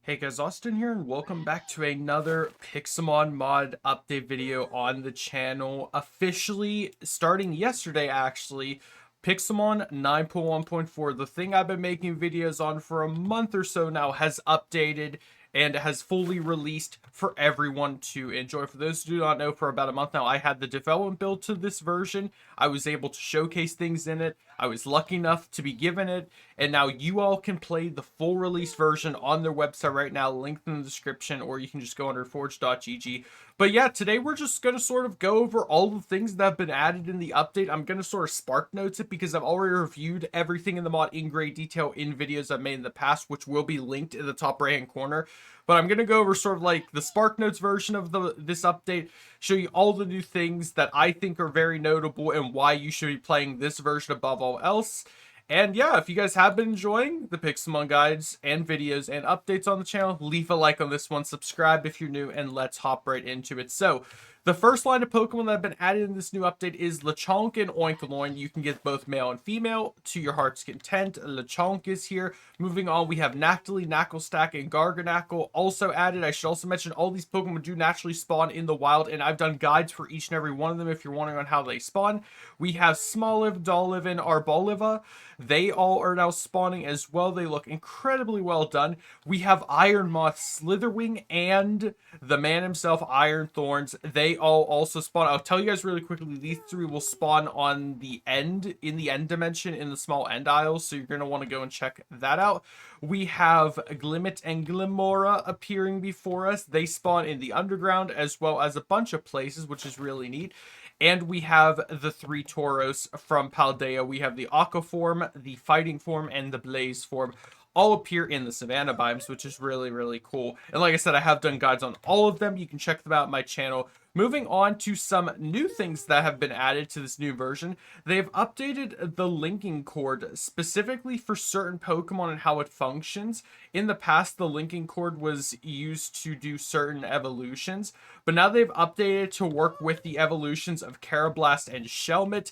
Hey guys, Austin here, and welcome back to another Pixelmon mod update video on the channel. Officially starting yesterday, actually, Pixelmon 9.1.4, the thing I've been making videos on for a month or so now, has updated and has fully released for everyone to enjoy. For those who do not know, for about a month now, I had the development build to this version. I was able to showcase things in it. I was lucky enough to be given it, and now you all can play the full release version on their website right now, linked in the description, or you can just go under forge.gg. But yeah, today we're just going to sort of go over all the things that have been added in the update. I'm going to sort of spark notes it because I've already reviewed everything in the mod in great detail in videos I've made in the past, which will be linked in the top right hand corner. But I'm going to go over sort of like the spark notes version of this update, show you all the new things that I think are very notable and why you should be playing this version above all else. And yeah, if you guys have been enjoying the Pixelmon guides and videos and updates on the channel, leave a like on this one, subscribe if you're new, and let's hop right into it. So, the first line of Pokemon that have been added in this new update is Lechonk and Oinkologne. You can get both male and female to your heart's content. Lechonk is here. Moving on, we have Nactily, Knacklestack, and Garganacl also added. I should also mention all these Pokemon do naturally spawn in the wild, and I've done guides for each and every one of them if you're wondering on how they spawn. We have Smoliv, Dolliv, and Arboliva. They all are now spawning as well. They look incredibly well done. We have Ironmoth, Slitherwing, and the man himself, Iron Thorns. They all also spawn. I'll tell you guys really quickly, these three will spawn on the end, in the end dimension, in the small end aisles, so you're going to want to go and check that out. We have Glimmet and Glimmora appearing before us. They spawn in the underground as well as a bunch of places, which is really neat. And we have the three Tauros from Paldea. We have the Aqua form, the Fighting form, and the Blaze form all appear in the Savannah biomes, which is really, really cool. And like I said, I have done guides on all of them. You can check them out on my channel. Moving on to some new things that have been added to this new version. They've updated the linking cord specifically for certain Pokemon and how it functions. In the past, the linking cord was used to do certain evolutions, but now they've updated to work with the evolutions of Carablast and Shelmet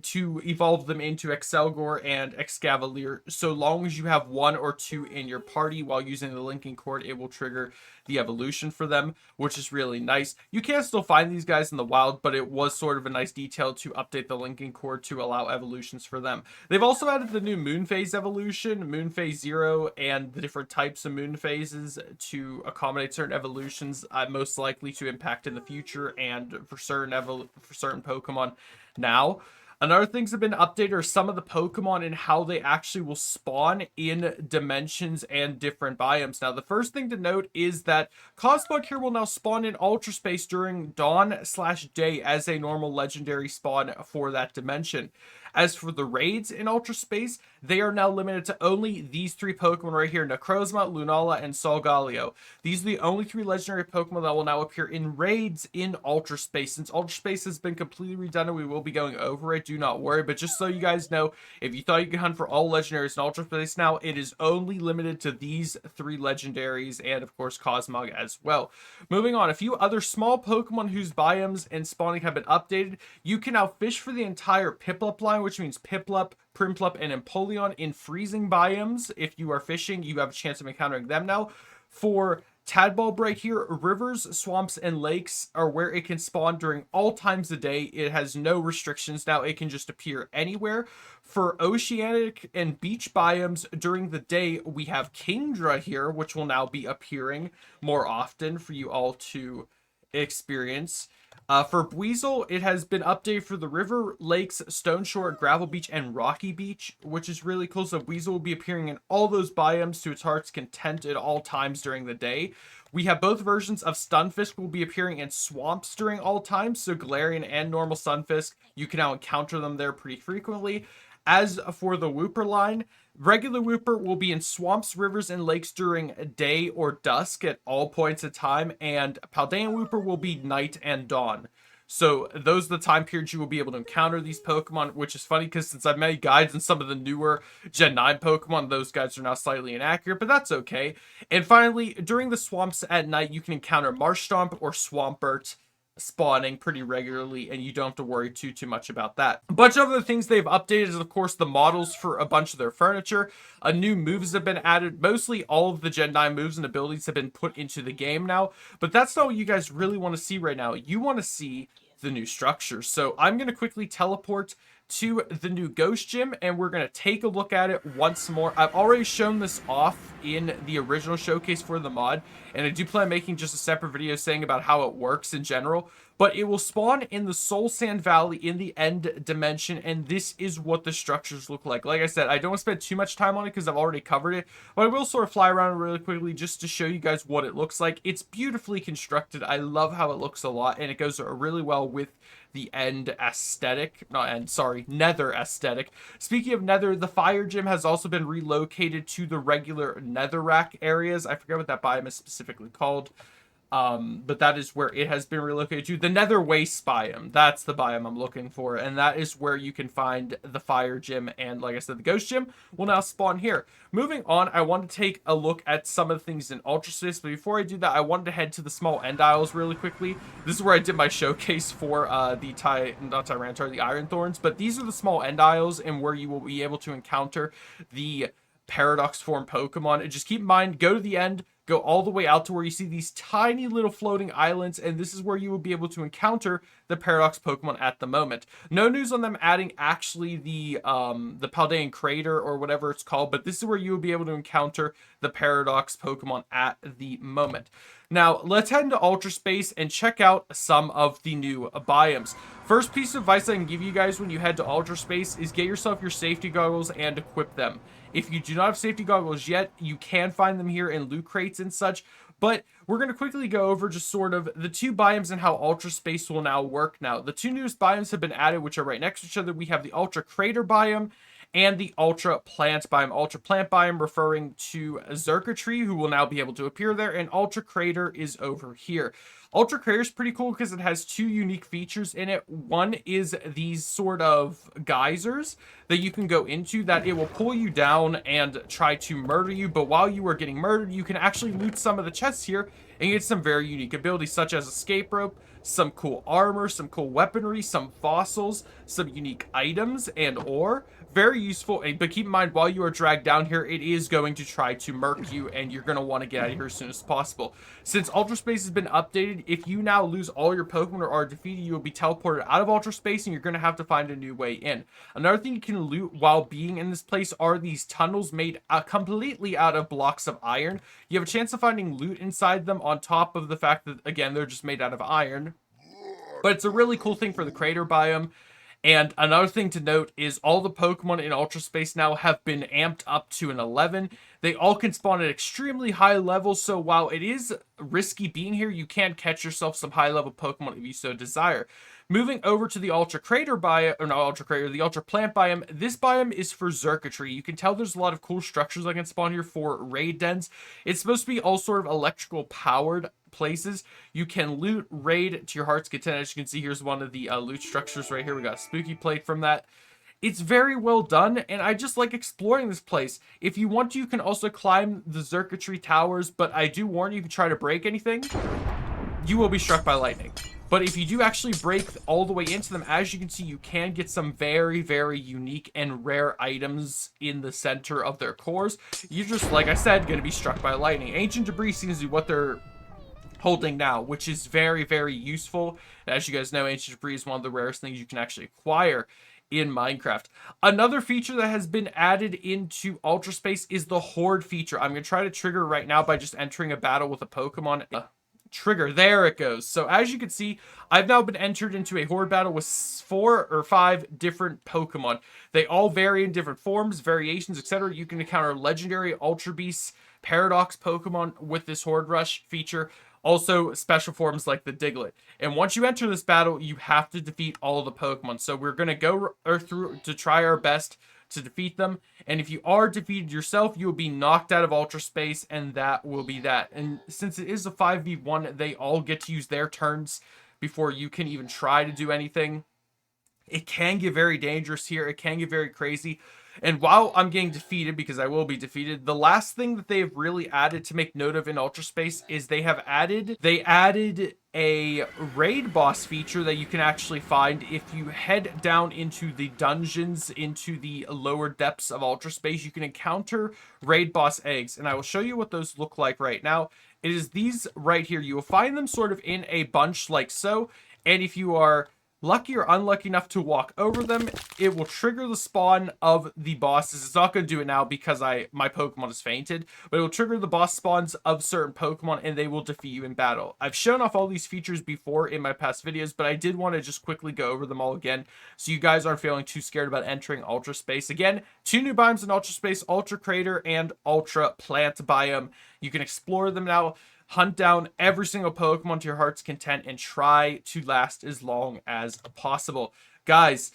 to evolve them into Excelgor and Excavalier. So long as you have one or two in your party while using the linking cord, it will trigger the evolution for them, which is really nice. You can still find these guys in the wild, but it was sort of a nice detail to update the linking cord to allow evolutions for them. They've also added the new Moon Phase evolution, Moon Phase 0, and the different types of Moon Phases to accommodate certain evolutions, most likely to impact in the future and for certain Pokemon now. Another things that have been updated are some of the Pokemon and how they actually will spawn in dimensions and different biomes. Now, the first thing to note is that Cosmog here will now spawn in Ultra Space during dawn/day as a normal legendary spawn for that dimension. As for the raids in Ultra Space, they are now limited to only these three Pokemon right here, Necrozma, Lunala, and Solgaleo. These are the only three legendary Pokemon that will now appear in raids in Ultra Space. Since Ultra Space has been completely redundant, we will be going over it, do not worry. But just so you guys know, if you thought you could hunt for all legendaries in Ultra Space now, it is only limited to these three legendaries and, of course, Cosmog as well. Moving on, a few other small Pokemon whose biomes and spawning have been updated. You can now fish for the entire Piplup line, which means Piplup, Primplup, and Empoleon in freezing biomes. If you are fishing, you have a chance of encountering them now. For Tadbulb right here, rivers, swamps, and lakes are where it can spawn during all times of day. It has no restrictions now. It can just appear anywhere. For oceanic and beach biomes during the day, we have Kingdra here, which will now be appearing more often for you all to experience. For Buizel, it has been updated for the river, lakes, Stone Shore, Gravel Beach, and Rocky Beach, which is really cool. So Buizel will be appearing in all those biomes to its heart's content at all times during the day. We have both versions of Stunfisk will be appearing in swamps during all times. So Galarian and normal Stunfisk, you can now encounter them there pretty frequently. As for the Wooper line, regular Wooper will be in swamps, rivers, and lakes during day or dusk at all points of time, and Paldean Wooper will be night and dawn. So those are the time periods you will be able to encounter these Pokemon, which is funny because since I've made guides on some of the newer Gen 9 Pokemon, those guides are now slightly inaccurate, but that's okay. And finally, during the swamps at night, you can encounter Marshtomp or Swampert spawning pretty regularly, and you don't have to worry too much about that. A bunch of other things they've updated is, of course, the models for a bunch of their furniture. New moves have been added. Mostly all of the Gen 9 moves and abilities have been put into the game now, but that's not what you guys really want to see right now. You want to see the new structures. So I'm going to quickly teleport to the new ghost gym, and we're going to take a look at it once more. I've already shown this off in the original showcase for the mod, and I do plan on making just a separate video saying about how it works in general, but it will spawn in the Soul Sand Valley in the end dimension, and this is what the structures look like. Like I said, I don't want to spend too much time on it because I've already covered it, but I will sort of fly around really quickly just to show you guys what it looks like. It's beautifully constructed. I love how it looks a lot, and it goes really well with the end aesthetic, not end, sorry, nether aesthetic. Speaking of nether, the fire gym has also been relocated to the regular netherrack areas. I forget what that biome is specifically called. But that is where it has been relocated to. The Nether Waste biome. That's the biome I'm looking for. And that is where you can find the fire gym. And like I said, the ghost gym will now spawn here. Moving on, I want to take a look at some of the things in Ultra Space. But before I do that, I wanted to head to the small end isles really quickly. This is where I did my showcase for the Iron Thorns. But these are the small end isles and where you will be able to encounter the Paradox form Pokemon. And just keep in mind, go to the end, go all the way out to where you see these tiny little floating islands, and this is where you will be able to encounter the Paradox Pokemon at the moment. No news on them adding actually the Paldean Crater or whatever it's called, but this is where you will be able to encounter the Paradox Pokemon at the moment. Now, let's head into Ultra Space and check out some of the new biomes. First piece of advice I can give you guys when you head to Ultra Space is get yourself your safety goggles and equip them. If you do not have safety goggles yet, you can find them here in loot crates and such, but we're going to quickly go over just sort of the two biomes and how Ultra Space will now work now. The two newest biomes have been added, which are right next to each other. We have the Ultra Crater biome and the Ultra Plant biome. Ultra Plant biome referring to Xurkitree, who will now be able to appear there, and Ultra Crater is over here. Ultra Crater is pretty cool because it has two unique features in it. One is these sort of geysers that you can go into that it will pull you down and try to murder you, but while you are getting murdered, you can actually loot some of the chests here and get some very unique abilities such as escape rope, some cool armor, some cool weaponry, some fossils, some unique items and ore. Very useful, but keep in mind, while you are dragged down here, it is going to try to murk you, and you're going to want to get out of here as soon as possible. Since Ultra Space has been updated, if you now lose all your Pokemon or are defeated, you will be teleported out of Ultra Space, and you're going to have to find a new way in. Another thing you can loot while being in this place are these tunnels made completely out of blocks of iron. You have a chance of finding loot inside them on top of the fact that, again, they're just made out of iron. But it's a really cool thing for the Crater biome. And another thing to note is all the Pokemon in Ultra Space now have been amped up to an 11. They all can spawn at extremely high levels, so while it is risky being here, you can catch yourself some high-level Pokemon if you so desire. Moving over to the Ultra Crater biome, or not Ultra Crater, the Ultra Plant biome. This biome is for Xurkitree. You can tell there's a lot of cool structures that can spawn here for raid dens. It's supposed to be all sort of electrical powered places. You can loot, raid to your heart's content. As you can see, here's one of the loot structures right here. We got a spooky plate from that. It's very well done, and I just like exploring this place. If you want to, you can also climb the Xurkitree towers, but I do warn you, if you try to break anything, you will be struck by lightning. But if you do actually break all the way into them, as you can see, you can get some very, very unique and rare items in the center of their cores. You're just, like I said, going to be struck by lightning. Ancient Debris seems to be what they're holding now, which is very, very useful. As you guys know, Ancient Debris is one of the rarest things you can actually acquire in Minecraft. Another feature that has been added into Ultra Space is the Horde feature. I'm going to try to trigger right now by just entering a battle with a Pokemon. Trigger, there it goes. So as you can see, I've now been entered into a Horde battle with 4 or 5 different Pokemon. They all vary in different forms, variations, etc. You can encounter legendary, Ultra Beasts, Paradox Pokemon with this Horde Rush feature. Also, special forms like the Diglett. And once you enter this battle, you have to defeat all of the Pokemon. So we're going to go through to try our best to defeat them. And if you are defeated yourself, you will be knocked out of Ultra Space, and that will be that. And since it is a 5v1, they all get to use their turns before you can even try to do anything. It can get very dangerous here. It can get very crazy. And while I'm getting defeated, because I will be defeated, the last thing that they've really added to make note of in Ultra Space is they added a raid boss feature that you can actually find if you head down into the dungeons, into the lower depths of Ultra Space. You can encounter raid boss eggs, and I will show you what those look like right now. It is these right here. You will find them sort of in a bunch like so, and if you are lucky or unlucky enough to walk over them, it will trigger the spawn of the bosses. It's not going to do it now because my Pokemon has fainted, but it will trigger the boss spawns of certain Pokemon and they will defeat you in battle. I've shown off all these features before in my past videos, but I did want to just quickly go over them all again so you guys aren't feeling too scared about entering Ultra Space. Again, 2 new biomes in Ultra Space, Ultra Crater and Ultra Plant Biome. You can explore them now. Hunt down every single Pokemon to your heart's content and try to last as long as possible. Guys,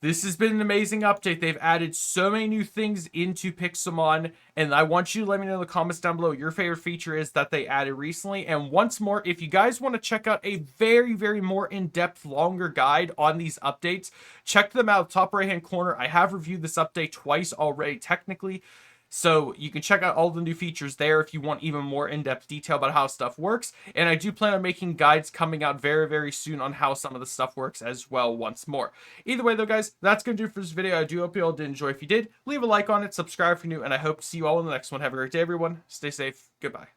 this has been an amazing update. They've added so many new things into Pixelmon, and I want you to let me know in the comments down below what your favorite feature is that they added recently. And once more, if you guys want to check out a very, very more in-depth, longer guide on these updates, check them out top right-hand corner. I have reviewed this update twice already, technically. So you can check out all the new features there if you want even more in-depth detail about how stuff works. And I do plan on making guides coming out very, very soon on how some of the stuff works as well once more. Either way though, guys, that's going to do it for this video. I do hope you all did enjoy. If you did, leave a like on it, subscribe if you're new, and I hope to see you all in the next one. Have a great day, everyone. Stay safe. Goodbye.